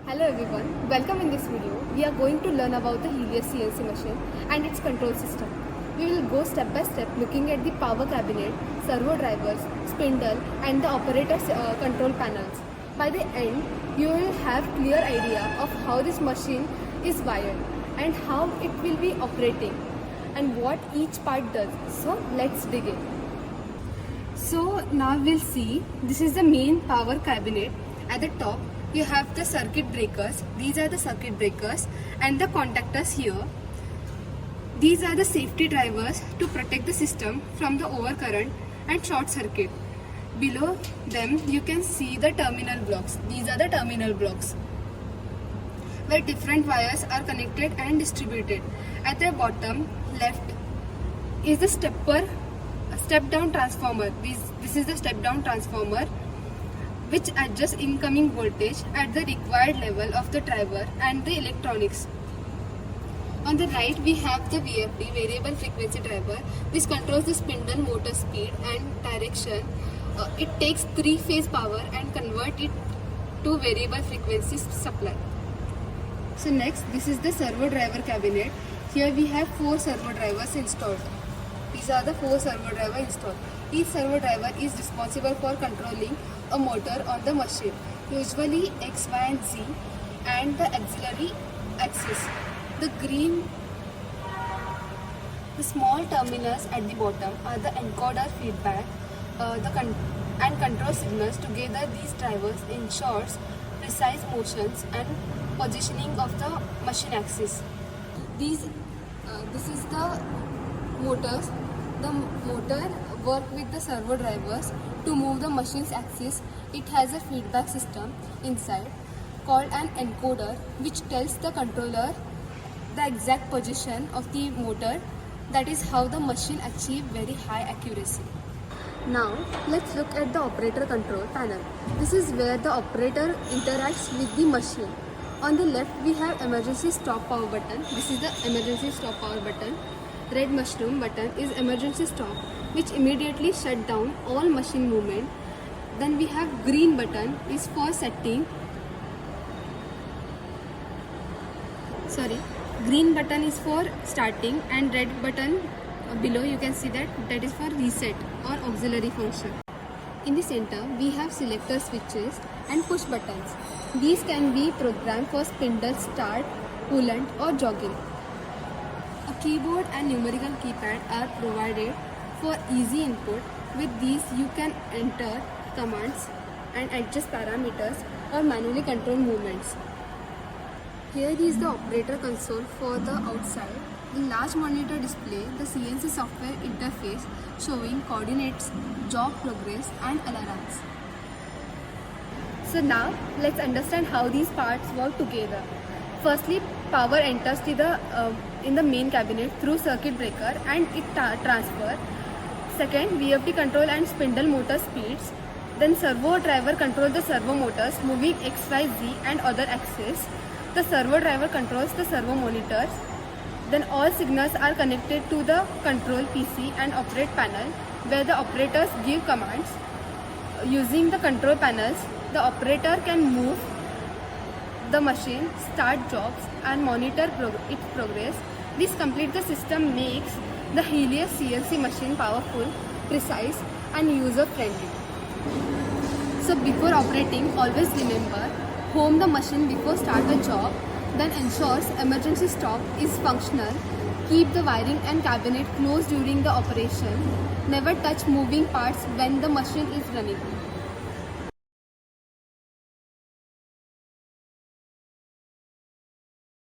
Hello everyone, welcome in this video. We are going to learn about the Helios CNC machine and its control system. We will go step by step looking at the power cabinet, servo drivers, spindle and the operator's control panels. By the end, you will have clear idea of how this machine is wired and how it will be operating and what each part does. So let's begin. So now we'll see, this is the main power cabinet. At the top you have the circuit breakers. These are the circuit breakers and the contactors here. These are the safety drivers to protect the system from the overcurrent and short circuit. Below them you can see the terminal blocks. These are the terminal blocks where different wires are connected and distributed. At the bottom left is the step down transformer. This is the step down transformer which adjusts incoming voltage at the required level of the driver and the electronics. On the right we have the VFD, variable frequency driver. This controls the spindle motor speed and direction. It takes three-phase power and converts it to variable frequency supply. So next, this is the servo driver cabinet. Here we have 4 servo drivers installed. These are the 4 servo drivers installed. Each servo driver is responsible for controlling a motor on the machine, usually X, Y and Z, and the auxiliary axis. The small terminals at the bottom are the encoder feedback and control signals. Together these drivers ensures precise motions and positioning of the machine axis. This is the motors. The motor works with the servo drivers to move the machine's axis. It has a feedback system inside called an encoder, which tells the controller the exact position of the motor. That is how the machine achieves very high accuracy. Now let's look at the operator control panel. This is where the operator interacts with the machine. On the left we have emergency stop power button. This is the emergency stop power button. Red mushroom button is emergency stop, which immediately shut down all machine movement. Then we have green button is for setting. Green button is for starting and red button below you can see that is for reset or auxiliary function. In the center we have selector switches and push buttons. These can be programmed for spindle start, coolant or jogging. A keyboard and numerical keypad are provided for easy input. With these you can enter commands and adjust parameters or manually control movements. Here is the operator console for the outside. The large monitor display the CNC software interface showing coordinates, job progress and alarms. So now let's understand how these parts work together. Firstly, power enters to in the main cabinet through circuit breaker and it transfer. Second, VFD control and spindle motor speeds. Then servo driver control the servo motors moving X, Y, Z and other axes. The servo driver controls the servo monitors. Then all signals are connected to the control PC and operate panel where the operators give commands. Using the control panels, the operator can move the machine, start jobs and monitor its progress. This complete the system makes the Helios CNC machine powerful, precise and user friendly. So before operating, always remember, home the machine before start a job, then ensures emergency stop is functional. Keep the wiring and cabinet closed during the operation. Never touch moving parts when the machine is running.